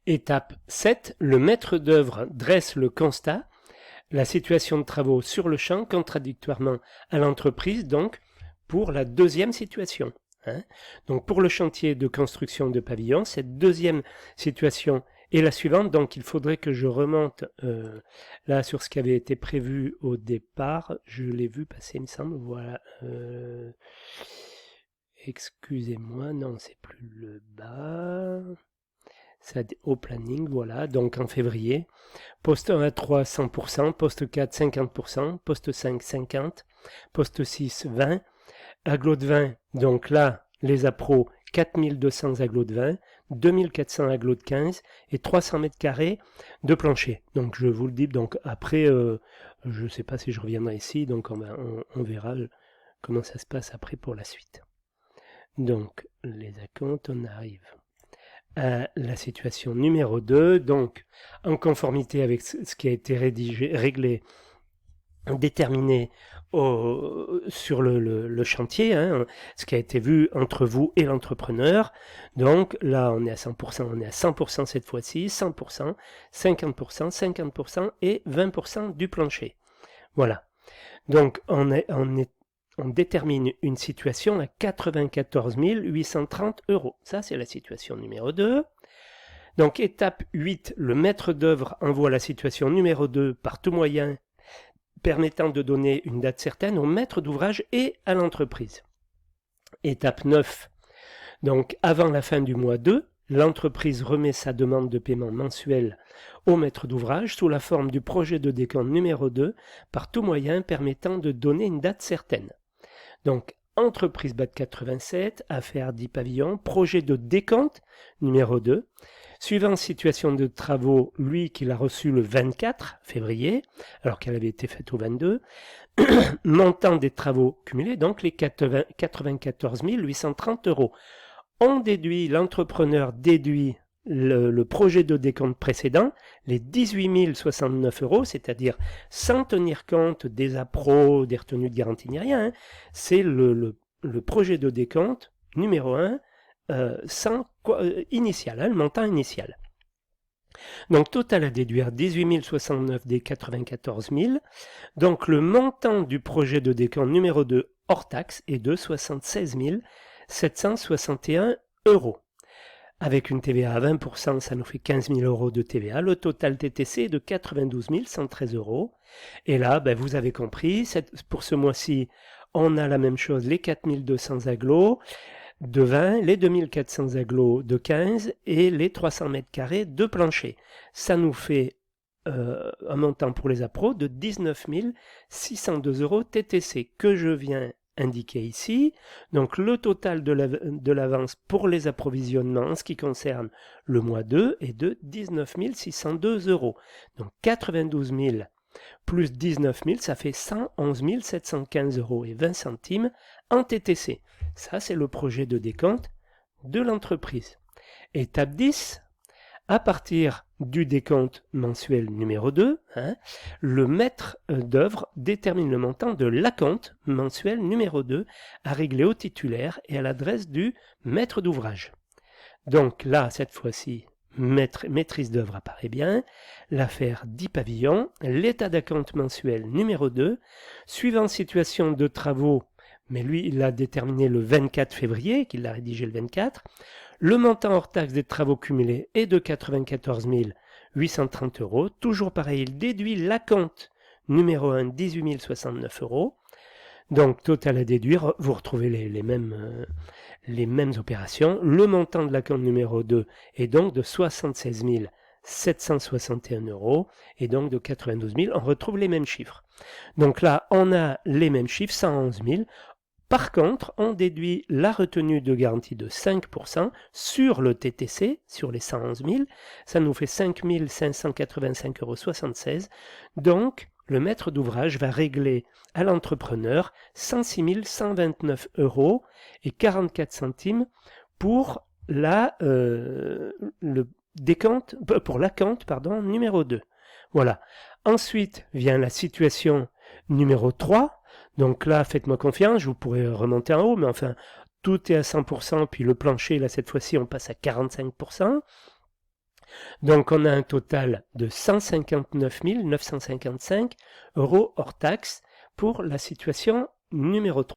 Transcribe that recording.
Étape 7, le maître d'œuvre dresse le constat, la situation de travaux sur le champ, contradictoirement à l'entreprise, donc pour la deuxième situation. Donc pour le chantier de construction de pavillons, cette deuxième situation est la suivante. Donc il faudrait que je remonte là sur ce qui avait été prévu au départ. Je l'ai vu passer, il me semble. Voilà. Excusez-moi, non, c'est plus le bas. Ça, au planning, voilà, donc en février, poste 1 à 3, 100%, poste 4, 50%, poste 5, 50%, poste 6, 20%, agglo de 20, donc là, les appros, 4200 agglos de 20, 2400 agglos de 15 et 300 mètres carrés de plancher. Donc je vous le dis, donc après, je ne sais pas si je reviendrai ici, donc on verra comment ça se passe après pour la suite. Donc les acomptes, on arrive à la situation numéro 2, donc en conformité avec ce qui a été réglé, déterminé sur le chantier, ce qui a été vu entre vous et l'entrepreneur. Donc là, on est à 100%, on est à 100% cette fois-ci, 100%, 50%, 50% et 20% du plancher. Voilà. Donc on détermine une situation à 94 830 €. Ça, c'est la situation numéro 2. Donc, étape 8, le maître d'œuvre envoie la situation numéro 2 par tout moyen permettant de donner une date certaine au maître d'ouvrage et à l'entreprise. Étape 9, donc avant la fin du mois 2, l'entreprise remet sa demande de paiement mensuel au maître d'ouvrage sous la forme du projet de décompte numéro 2 par tout moyen permettant de donner une date certaine. Donc, entreprise BAT 87, affaire 10 pavillons, projet de décompte numéro 2, suivant situation de travaux, lui qu'il a reçu le 24 février, alors qu'elle avait été faite au 22, montant des travaux cumulés, donc les 94 830 €. L'entrepreneur déduit le projet de décompte précédent, les 18 069 €, c'est-à-dire sans tenir compte des appros, des retenues de garantie ni rien, c'est le projet de décompte numéro 1 initial, le montant initial. Donc total à déduire 18 069 des 94 000. Donc le montant du projet de décompte numéro 2 hors taxe est de 76 761 €. Avec une TVA à 20%, ça nous fait 15 000 € de TVA. Le total TTC est de 92 113 €. Et là, vous avez compris, pour ce mois-ci, on a la même chose, les 4200 agglos de 20, les 2400 agglos de 15 et les 300 mètres carrés de plancher. Ça nous fait un montant pour les appros de 19 602 € TTC que je viens indiqué ici. Donc le total de l'avance pour les approvisionnements en ce qui concerne le mois 2 est de 19 602 €. Donc 92 000 plus 19 000, ça fait 111 715 € et 20 centimes en TTC. Ça, c'est le projet de décompte de l'entreprise. Étape 10, à partir du décompte mensuel numéro 2, le maître d'œuvre détermine le montant de l'acompte mensuel numéro 2 à régler au titulaire et à l'adresse du maître d'ouvrage. Donc là, cette fois-ci, maîtrise d'œuvre apparaît bien, l'affaire 10 pavillons, l'état d'acompte mensuel numéro 2, suivant situation de travaux, mais lui, il l'a déterminé le 24 février, qu'il l'a rédigé le 24, le montant hors taxe des travaux cumulés est de 94 830 €. Toujours pareil, il déduit l'acompte numéro 1, 18 069 €. Donc, total à déduire, vous retrouvez les mêmes opérations. Le montant de l'acompte numéro 2 est donc de 76 761 € et donc de 92 000. On retrouve les mêmes chiffres. Donc là, on a les mêmes chiffres, 111 000. Par contre, on déduit la retenue de garantie de 5% sur le TTC, sur les 111 000. Ça nous fait 5 585,76 €. Donc, le maître d'ouvrage va régler à l'entrepreneur 106 129 € et 44 centimes pour le décompte, pour l'acompte, numéro 2. Voilà. Ensuite vient la situation numéro 3. Donc là, faites-moi confiance, vous pourrez remonter en haut, mais enfin, tout est à 100%, puis le plancher, là, cette fois-ci, on passe à 45%. Donc on a un total de 159 955 € hors taxe pour la situation numéro 3.